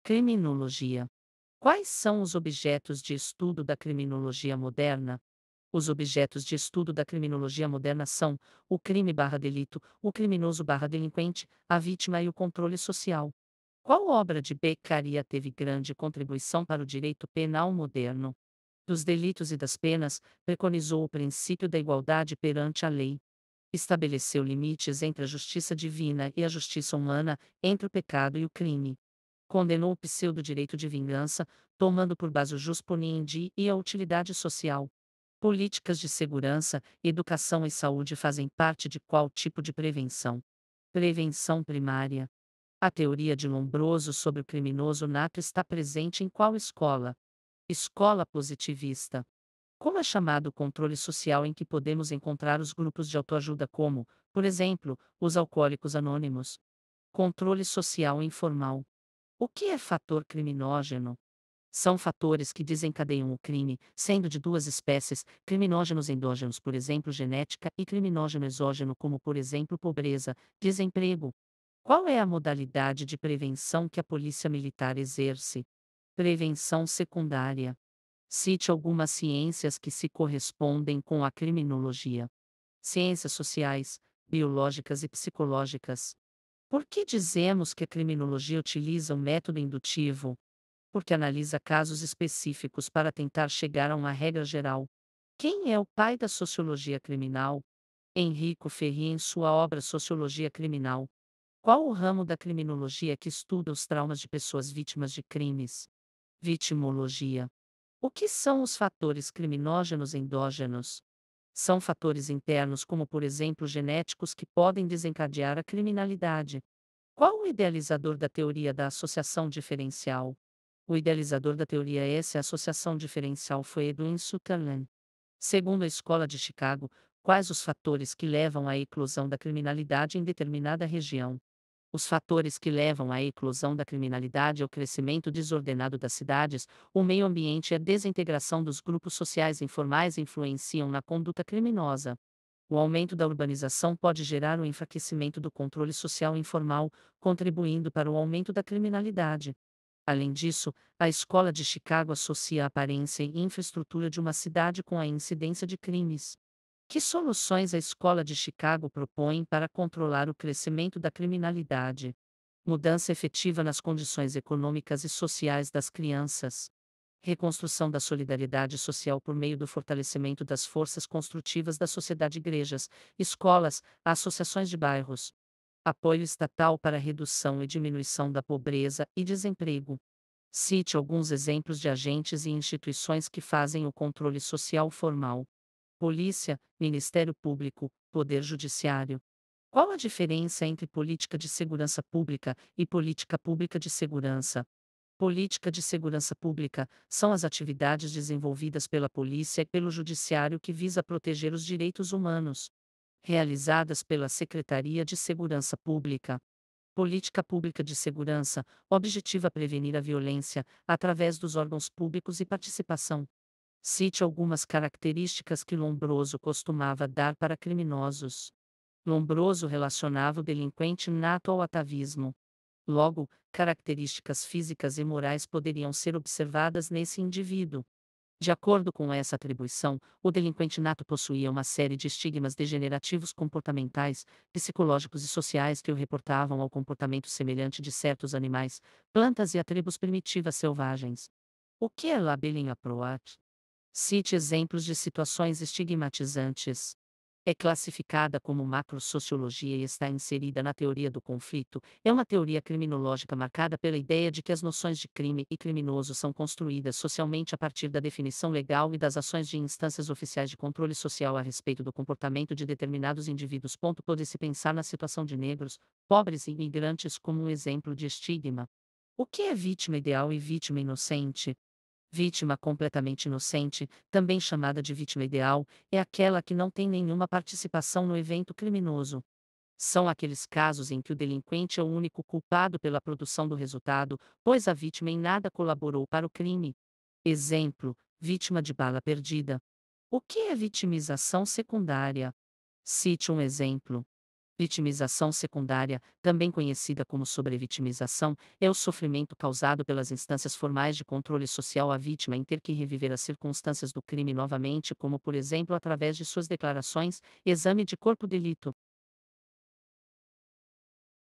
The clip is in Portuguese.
Criminologia. Quais são os objetos de estudo da criminologia moderna? Os objetos de estudo da criminologia moderna são o crime/delito, o criminoso/delinquente, a vítima e o controle social. Qual obra de Beccaria teve grande contribuição para o direito penal moderno? Dos delitos e das penas, preconizou o princípio da igualdade perante a lei. Estabeleceu limites entre a justiça divina e a justiça humana, entre o pecado e o crime. Condenou o pseudo-direito de vingança, tomando por base o jus poniendi e a utilidade social. Políticas de segurança, educação e saúde fazem parte de qual tipo de prevenção? Prevenção primária. A teoria de Lombroso sobre o criminoso nato está presente em qual escola? Escola positivista. Como é chamado o controle social em que podemos encontrar os grupos de autoajuda como, por exemplo, os alcoólicos anônimos? Controle social informal. O que é fator criminógeno? São fatores que desencadeiam o crime, sendo de duas espécies, criminógenos endógenos, por exemplo, genética, e criminógeno exógeno, como, por exemplo, pobreza, desemprego. Qual é a modalidade de prevenção que a polícia militar exerce? Prevenção secundária. Cite algumas ciências que se correspondem com a criminologia. Ciências sociais, biológicas e psicológicas. Por que dizemos que a criminologia utiliza o método indutivo? Porque analisa casos específicos para tentar chegar a uma regra geral. Quem é o pai da sociologia criminal? Enrico Ferri em sua obra Sociologia Criminal. Qual o ramo da criminologia que estuda os traumas de pessoas vítimas de crimes? Vitimologia. O que são os fatores criminógenos endógenos? São fatores internos, como por exemplo genéticos, que podem desencadear a criminalidade. Qual o idealizador da teoria da associação diferencial? O idealizador da teoria essa associação diferencial foi Edwin Sutherland. Segundo a Escola de Chicago, quais os fatores que levam à eclosão da criminalidade em determinada região? Os fatores que levam à eclosão da criminalidade e ao crescimento desordenado das cidades, o meio ambiente e a desintegração dos grupos sociais informais influenciam na conduta criminosa. O aumento da urbanização pode gerar o enfraquecimento do controle social informal, contribuindo para o aumento da criminalidade. Além disso, a Escola de Chicago associa a aparência e infraestrutura de uma cidade com a incidência de crimes. Que soluções a Escola de Chicago propõe para controlar o crescimento da criminalidade? Mudança efetiva nas condições econômicas e sociais das crianças. Reconstrução da solidariedade social por meio do fortalecimento das forças construtivas da sociedade, igrejas, escolas, associações de bairros. Apoio estatal para a redução e diminuição da pobreza e desemprego. Cite alguns exemplos de agentes e instituições que fazem o controle social formal. Polícia, Ministério Público, Poder Judiciário. Qual a diferença entre política de segurança pública e política pública de segurança? Política de segurança pública são as atividades desenvolvidas pela polícia e pelo judiciário que visa proteger os direitos humanos, realizadas pela Secretaria de Segurança Pública. Política pública de segurança objetiva prevenir a violência através dos órgãos públicos e participação. Cite algumas características que Lombroso costumava dar para criminosos. Lombroso relacionava o delinquente nato ao atavismo. Logo, características físicas e morais poderiam ser observadas nesse indivíduo. De acordo com essa atribuição, o delinquente nato possuía uma série de estigmas degenerativos comportamentais, psicológicos e sociais que o reportavam ao comportamento semelhante de certos animais, plantas e tribos primitivas selvagens. O que é labeling approach? Cite exemplos de situações estigmatizantes. É classificada como macrosociologia e está inserida na teoria do conflito. É uma teoria criminológica marcada pela ideia de que as noções de crime e criminoso são construídas socialmente a partir da definição legal e das ações de instâncias oficiais de controle social a respeito do comportamento de determinados indivíduos. Pode-se pensar na situação de negros, pobres e imigrantes como um exemplo de estigma. O que é vítima ideal e vítima inocente? Vítima completamente inocente, também chamada de vítima ideal, é aquela que não tem nenhuma participação no evento criminoso. São aqueles casos em que o delinquente é o único culpado pela produção do resultado, pois a vítima em nada colaborou para o crime. Exemplo: vítima de bala perdida. O que é vitimização secundária? Cite um exemplo. Vitimização secundária, também conhecida como sobrevitimização, é o sofrimento causado pelas instâncias formais de controle social à vítima em ter que reviver as circunstâncias do crime novamente, como por exemplo através de suas declarações, exame de corpo delito.